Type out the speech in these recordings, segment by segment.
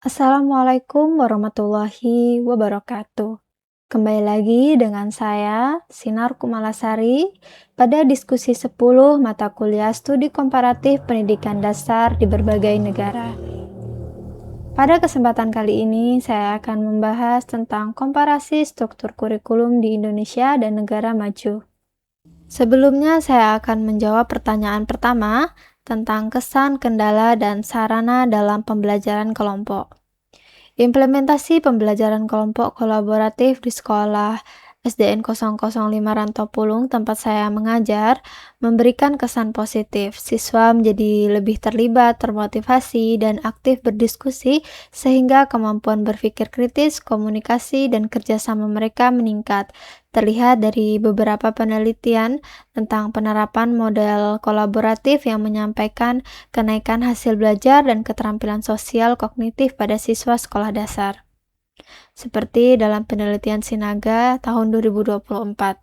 Assalamualaikum warahmatullahi wabarakatuh. Kembali lagi dengan saya, Sinar Kumalasari, pada diskusi 10 mata kuliah studi komparatif pendidikan dasar di berbagai negara. Pada kesempatan kali ini, saya akan membahas tentang komparasi struktur kurikulum di Indonesia dan negara maju. Sebelumnya, saya akan menjawab pertanyaan pertama tentang kesan, kendala, dan sarana dalam pembelajaran kelompok. Implementasi pembelajaran kelompok kolaboratif di sekolah SDN 005 Rantau Pulung tempat saya mengajar memberikan kesan positif. Siswa menjadi lebih terlibat, termotivasi, dan aktif berdiskusi sehingga kemampuan berpikir kritis, komunikasi, dan kerjasama mereka meningkat. Terlihat dari beberapa penelitian tentang penerapan model kolaboratif yang menyampaikan kenaikan hasil belajar dan keterampilan sosial kognitif pada siswa sekolah dasar, seperti dalam penelitian Sinaga tahun 2024.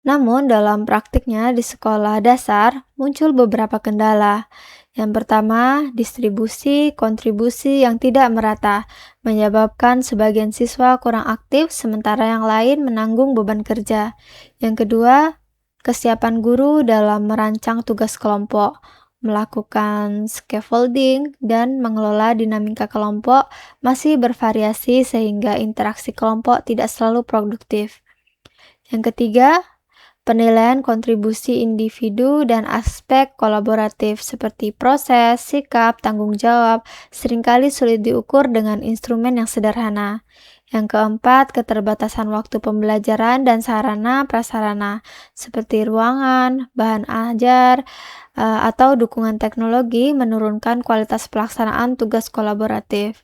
Namun, dalam praktiknya di sekolah dasar muncul beberapa kendala. Yang pertama, distribusi kontribusi yang tidak merata, menyebabkan sebagian siswa kurang aktif sementara yang lain menanggung beban kerja. Yang kedua, kesiapan guru dalam merancang tugas kelompok, melakukan scaffolding, dan mengelola dinamika kelompok masih bervariasi sehingga interaksi kelompok tidak selalu produktif. Yang ketiga, penilaian kontribusi individu dan aspek kolaboratif seperti proses, sikap, tanggung jawab seringkali sulit diukur dengan instrumen yang sederhana. Yang keempat, keterbatasan waktu pembelajaran dan sarana prasarana seperti ruangan, bahan ajar, atau dukungan teknologi menurunkan kualitas pelaksanaan tugas kolaboratif.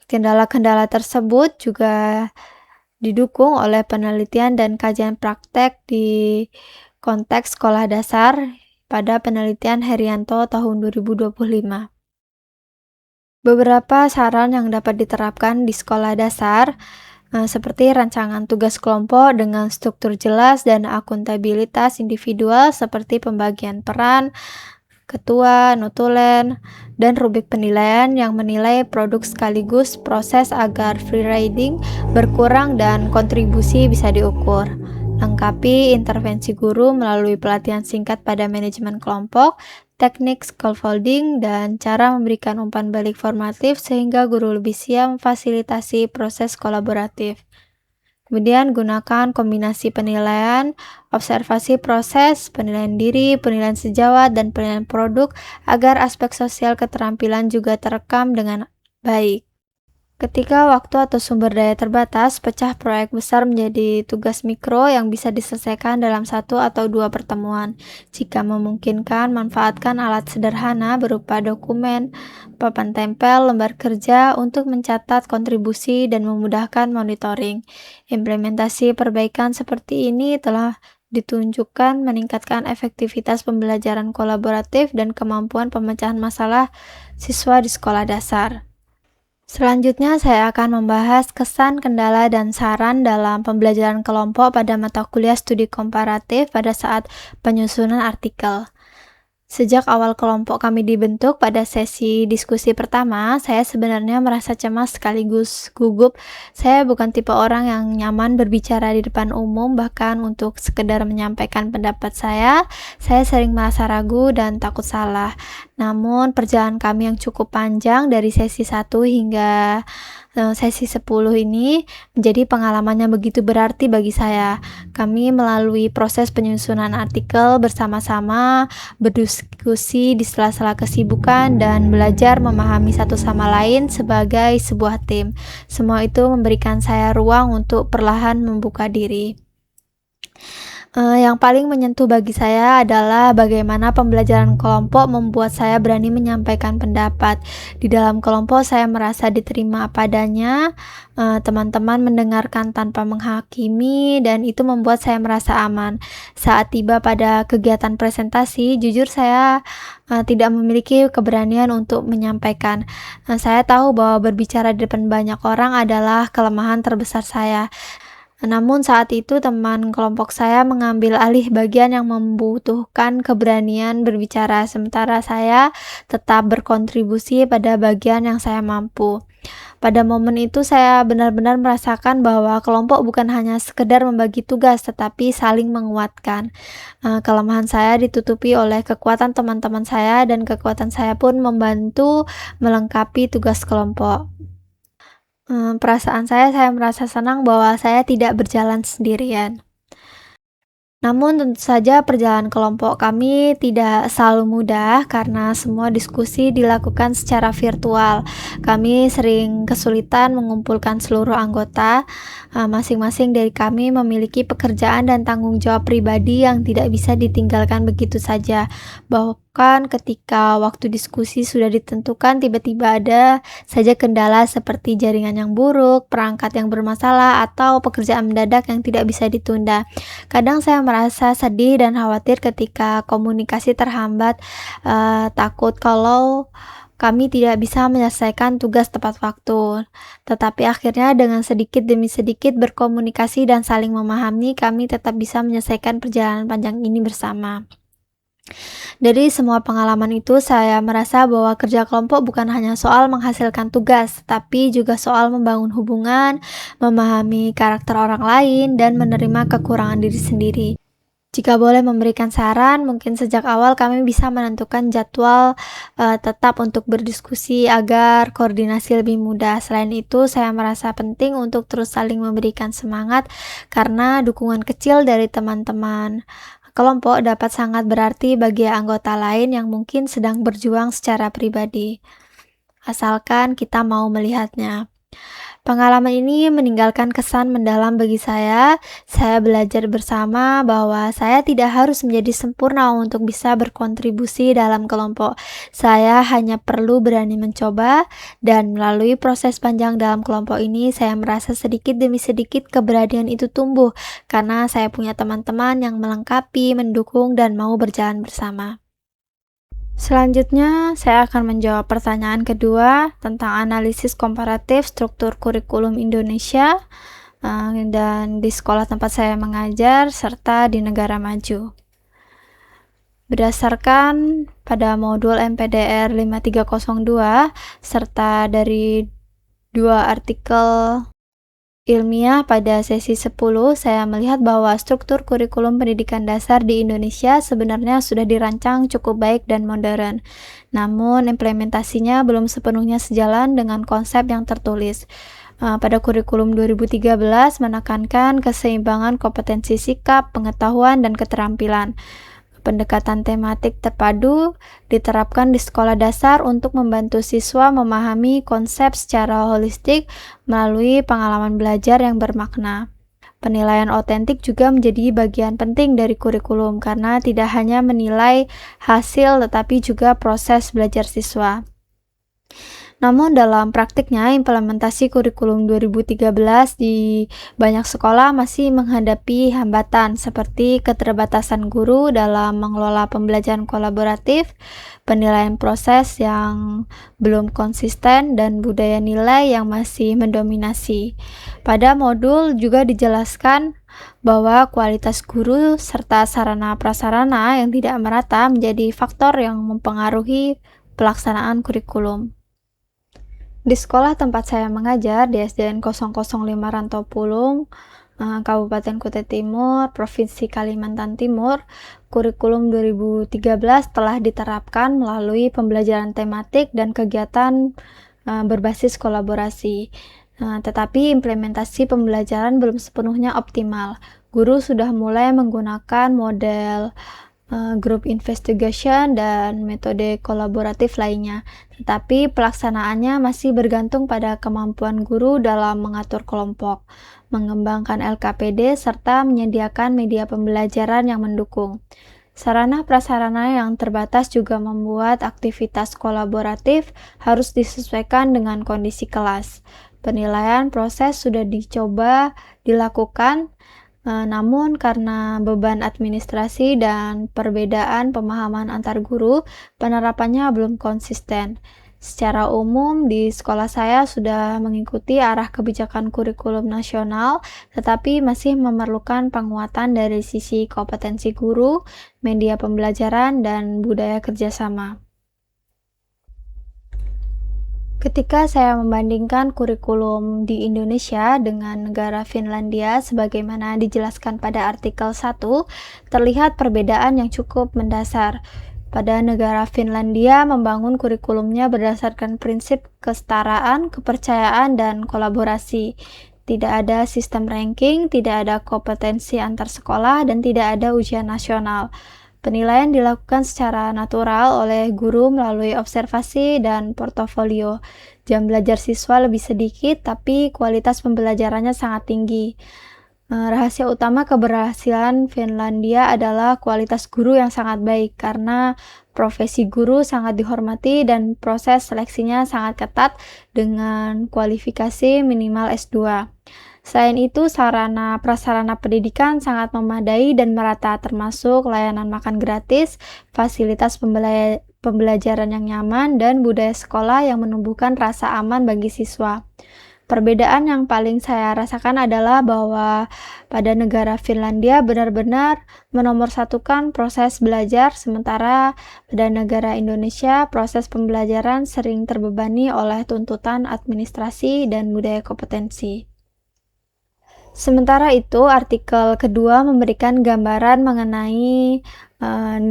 Kendala-kendala tersebut juga didukung oleh penelitian dan kajian praktek di konteks sekolah dasar pada penelitian Herianto tahun 2025. Beberapa saran yang dapat diterapkan di sekolah dasar seperti rancangan tugas kelompok dengan struktur jelas dan akuntabilitas individual seperti pembagian peran, ketua, notulen, dan rubrik penilaian yang menilai produk sekaligus proses agar free riding berkurang dan kontribusi bisa diukur. Lengkapi intervensi guru melalui pelatihan singkat pada manajemen kelompok, teknik scaffolding, dan cara memberikan umpan balik formatif sehingga guru lebih siap memfasilitasi proses kolaboratif. Kemudian gunakan kombinasi penilaian, observasi proses, penilaian diri, penilaian sejawat, dan penilaian produk agar aspek sosial keterampilan juga terekam dengan baik. Ketika waktu atau sumber daya terbatas, pecah proyek besar menjadi tugas mikro yang bisa diselesaikan dalam 1 atau 2 pertemuan. Jika memungkinkan, manfaatkan alat sederhana berupa dokumen, papan tempel, lembar kerja untuk mencatat kontribusi dan memudahkan monitoring. Implementasi perbaikan seperti ini telah ditunjukkan meningkatkan efektivitas pembelajaran kolaboratif dan kemampuan pemecahan masalah siswa di sekolah dasar. Selanjutnya, saya akan membahas kesan, kendala, dan saran dalam pembelajaran kelompok pada mata kuliah studi komparatif pada saat penyusunan artikel. Sejak awal kelompok kami dibentuk pada sesi diskusi pertama, saya sebenarnya merasa cemas sekaligus gugup. Saya bukan tipe orang yang nyaman berbicara di depan umum, bahkan untuk sekedar menyampaikan pendapat saya sering merasa ragu dan takut salah. Namun, perjalanan kami yang cukup panjang dari sesi 1 hingga sesi 10 ini menjadi pengalaman yang begitu berarti bagi saya. Kami melalui proses penyusunan artikel bersama-sama, berdiskusi di sela-sela kesibukan, dan belajar memahami satu sama lain sebagai sebuah tim. Semua itu memberikan saya ruang untuk perlahan membuka diri. Yang paling menyentuh bagi saya adalah bagaimana pembelajaran kelompok membuat saya berani menyampaikan pendapat. Di dalam kelompok saya merasa diterima apa adanya, teman-teman mendengarkan tanpa menghakimi, dan itu membuat saya merasa aman. Saat tiba pada kegiatan presentasi, jujur saya tidak memiliki keberanian untuk menyampaikan. Saya tahu bahwa berbicara di depan banyak orang adalah kelemahan terbesar saya. Namun saat itu teman kelompok saya mengambil alih bagian yang membutuhkan keberanian berbicara, sementara saya tetap berkontribusi pada bagian yang saya mampu. Pada momen itu saya benar-benar merasakan bahwa kelompok bukan hanya sekedar membagi tugas, tetapi saling menguatkan. Kelemahan saya ditutupi oleh kekuatan teman-teman saya dan kekuatan saya pun membantu melengkapi tugas kelompok. Perasaan saya merasa senang bahwa saya tidak berjalan sendirian. Namun tentu saja perjalanan kelompok kami tidak selalu mudah karena semua diskusi dilakukan secara virtual. Kami sering kesulitan mengumpulkan seluruh anggota. Masing-masing dari kami memiliki pekerjaan dan tanggung jawab pribadi yang tidak bisa ditinggalkan begitu saja. Bahkan ketika waktu diskusi sudah ditentukan, tiba-tiba ada saja kendala seperti jaringan yang buruk, perangkat yang bermasalah, atau pekerjaan mendadak yang tidak bisa ditunda. Kadang saya merasa sedih dan khawatir ketika komunikasi terhambat, takut kalau kami tidak bisa menyelesaikan tugas tepat waktu. Tetapi akhirnya dengan sedikit demi sedikit berkomunikasi dan saling memahami, kami tetap bisa menyelesaikan perjalanan panjang ini bersama. Dari semua pengalaman itu, saya merasa bahwa kerja kelompok bukan hanya soal menghasilkan tugas, tapi juga soal membangun hubungan, memahami karakter orang lain, dan menerima kekurangan diri sendiri. Jika boleh memberikan saran, mungkin sejak awal kami bisa menentukan jadwal tetap untuk berdiskusi agar koordinasi lebih mudah. Selain itu, saya merasa penting untuk terus saling memberikan semangat karena dukungan kecil dari teman-teman kelompok dapat sangat berarti bagi anggota lain yang mungkin sedang berjuang secara pribadi, asalkan kita mau melihatnya. Pengalaman ini meninggalkan kesan mendalam bagi saya. Saya belajar bersama bahwa saya tidak harus menjadi sempurna untuk bisa berkontribusi dalam kelompok. Saya hanya perlu berani mencoba, dan melalui proses panjang dalam kelompok ini, saya merasa sedikit demi sedikit keberanian itu tumbuh karena saya punya teman-teman yang melengkapi, mendukung, dan mau berjalan bersama. Selanjutnya, saya akan menjawab pertanyaan kedua tentang analisis komparatif struktur kurikulum Indonesia dan di sekolah tempat saya mengajar serta di negara maju. Berdasarkan pada modul MPDR 5302 serta dari dua artikel ilmiah pada sesi 10, saya melihat bahwa struktur kurikulum pendidikan dasar di Indonesia sebenarnya sudah dirancang cukup baik dan modern. Namun, implementasinya belum sepenuhnya sejalan dengan konsep yang tertulis. Pada kurikulum 2013 menekankan keseimbangan kompetensi sikap, pengetahuan, dan keterampilan. Pendekatan tematik terpadu diterapkan di sekolah dasar untuk membantu siswa memahami konsep secara holistik melalui pengalaman belajar yang bermakna. Penilaian otentik juga menjadi bagian penting dari kurikulum karena tidak hanya menilai hasil tetapi juga proses belajar siswa. Namun dalam praktiknya, implementasi kurikulum 2013 di banyak sekolah masih menghadapi hambatan seperti keterbatasan guru dalam mengelola pembelajaran kolaboratif, penilaian proses yang belum konsisten, dan budaya nilai yang masih mendominasi. Pada modul juga dijelaskan bahwa kualitas guru serta sarana prasarana yang tidak merata menjadi faktor yang mempengaruhi pelaksanaan kurikulum. Di sekolah tempat saya mengajar di SDN 005 Rantau Pulung, Kabupaten Kutai Timur, Provinsi Kalimantan Timur, kurikulum 2013 telah diterapkan melalui pembelajaran tematik dan kegiatan berbasis kolaborasi. Tetapi implementasi pembelajaran belum sepenuhnya optimal. Guru sudah mulai menggunakan model group investigation dan metode kolaboratif lainnya, tetapi pelaksanaannya masih bergantung pada kemampuan guru dalam mengatur kelompok, mengembangkan LKPD, serta menyediakan media pembelajaran yang mendukung. Sarana prasarana yang terbatas juga membuat aktivitas kolaboratif harus disesuaikan dengan kondisi kelas. Penilaian proses sudah dicoba dilakukan, namun karena beban administrasi dan perbedaan pemahaman antar guru, penerapannya belum konsisten. Secara umum, di sekolah saya sudah mengikuti arah kebijakan kurikulum nasional, tetapi masih memerlukan penguatan dari sisi kompetensi guru, media pembelajaran, dan budaya kerjasama. Ketika saya membandingkan kurikulum di Indonesia dengan negara Finlandia sebagaimana dijelaskan pada artikel 1, terlihat perbedaan yang cukup mendasar. Pada negara Finlandia membangun kurikulumnya berdasarkan prinsip kesetaraan, kepercayaan, dan kolaborasi. Tidak ada sistem ranking, tidak ada kompetensi antar sekolah, dan tidak ada ujian nasional. Penilaian dilakukan secara natural oleh guru melalui observasi dan portofolio. Jam belajar siswa lebih sedikit, tapi kualitas pembelajarannya sangat tinggi. Rahasia utama keberhasilan Finlandia adalah kualitas guru yang sangat baik, karena profesi guru sangat dihormati dan proses seleksinya sangat ketat dengan kualifikasi minimal S2. Selain itu, sarana prasarana pendidikan sangat memadai dan merata, termasuk layanan makan gratis, fasilitas pembelajaran yang nyaman, dan budaya sekolah yang menumbuhkan rasa aman bagi siswa. Perbedaan yang paling saya rasakan adalah bahwa pada negara Finlandia benar-benar menomorsatukan proses belajar, sementara pada negara Indonesia proses pembelajaran sering terbebani oleh tuntutan administrasi dan budaya kompetensi. Sementara itu, artikel kedua memberikan gambaran mengenai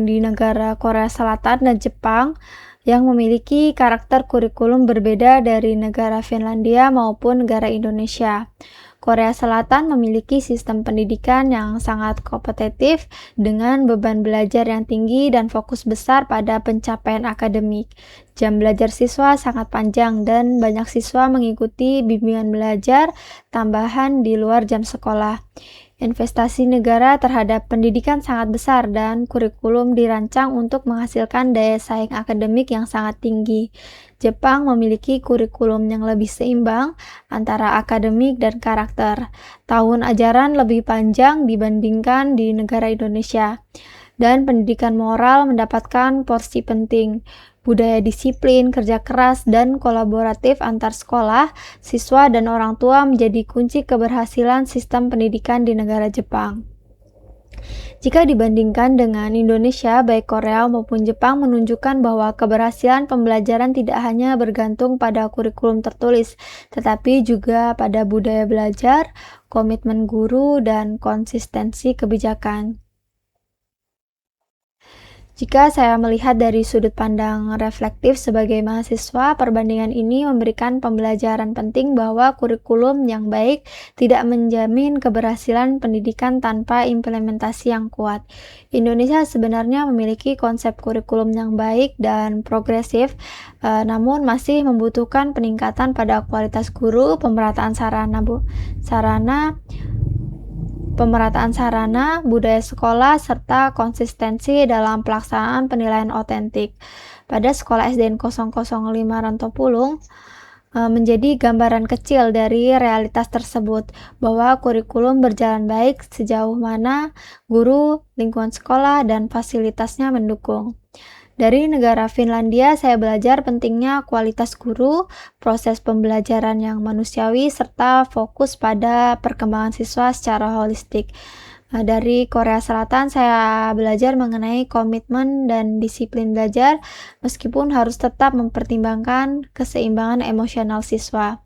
di negara Korea Selatan dan Jepang yang memiliki karakter kurikulum berbeda dari negara Finlandia maupun negara Indonesia. Korea Selatan memiliki sistem pendidikan yang sangat kompetitif dengan beban belajar yang tinggi dan fokus besar pada pencapaian akademik. Jam belajar siswa sangat panjang dan banyak siswa mengikuti bimbingan belajar tambahan di luar jam sekolah. Investasi negara terhadap pendidikan sangat besar dan kurikulum dirancang untuk menghasilkan daya saing akademik yang sangat tinggi. Jepang memiliki kurikulum yang lebih seimbang antara akademik dan karakter. Tahun ajaran lebih panjang dibandingkan di negara Indonesia. Dan pendidikan moral mendapatkan porsi penting. Budaya disiplin, kerja keras, dan kolaboratif antar sekolah, siswa, dan orang tua menjadi kunci keberhasilan sistem pendidikan di negara Jepang. Jika dibandingkan dengan Indonesia, baik Korea maupun Jepang menunjukkan bahwa keberhasilan pembelajaran tidak hanya bergantung pada kurikulum tertulis, tetapi juga pada budaya belajar, komitmen guru, dan konsistensi kebijakan. Jika saya melihat dari sudut pandang reflektif sebagai mahasiswa, perbandingan ini memberikan pembelajaran penting bahwa kurikulum yang baik tidak menjamin keberhasilan pendidikan tanpa implementasi yang kuat. Indonesia sebenarnya memiliki konsep kurikulum yang baik dan progresif, namun masih membutuhkan peningkatan pada kualitas guru, pemerataan sarana, budaya sekolah, serta konsistensi dalam pelaksanaan penilaian otentik. Pada sekolah SDN 005 Rantopulung, menjadi gambaran kecil dari realitas tersebut, bahwa kurikulum berjalan baik sejauh mana guru, lingkungan sekolah, dan fasilitasnya mendukung. Dari negara Finlandia, saya belajar pentingnya kualitas guru, proses pembelajaran yang manusiawi, serta fokus pada perkembangan siswa secara holistik. Dari Korea Selatan, saya belajar mengenai komitmen dan disiplin belajar, meskipun harus tetap mempertimbangkan keseimbangan emosional siswa.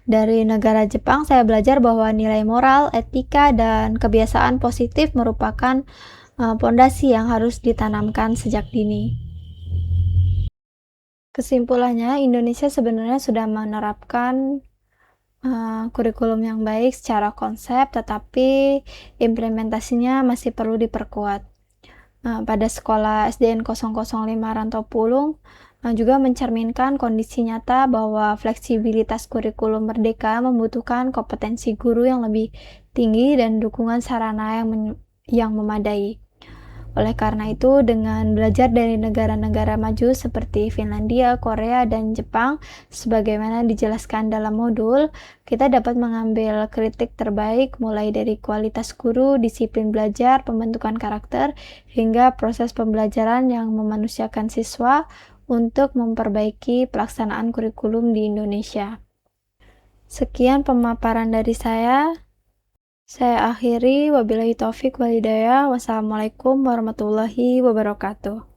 Dari negara Jepang, saya belajar bahwa nilai moral, etika, dan kebiasaan positif merupakan pondasi yang harus ditanamkan sejak dini. Kesimpulannya, Indonesia sebenarnya sudah menerapkan kurikulum yang baik secara konsep, tetapi implementasinya masih perlu diperkuat. Pada sekolah SDN 005 Rantopulung juga mencerminkan kondisi nyata bahwa fleksibilitas kurikulum merdeka membutuhkan kompetensi guru yang lebih tinggi dan dukungan sarana yang memadai. Oleh karena itu, dengan belajar dari negara-negara maju seperti Finlandia, Korea, dan Jepang, sebagaimana dijelaskan dalam modul, kita dapat mengambil kritik terbaik mulai dari kualitas guru, disiplin belajar, pembentukan karakter, hingga proses pembelajaran yang memanusiakan siswa untuk memperbaiki pelaksanaan kurikulum di Indonesia. Sekian pemaparan dari saya. Saya akhiri, wabillahi taufik wal hidayah. Wassalamualaikum warahmatullahi wabarakatuh.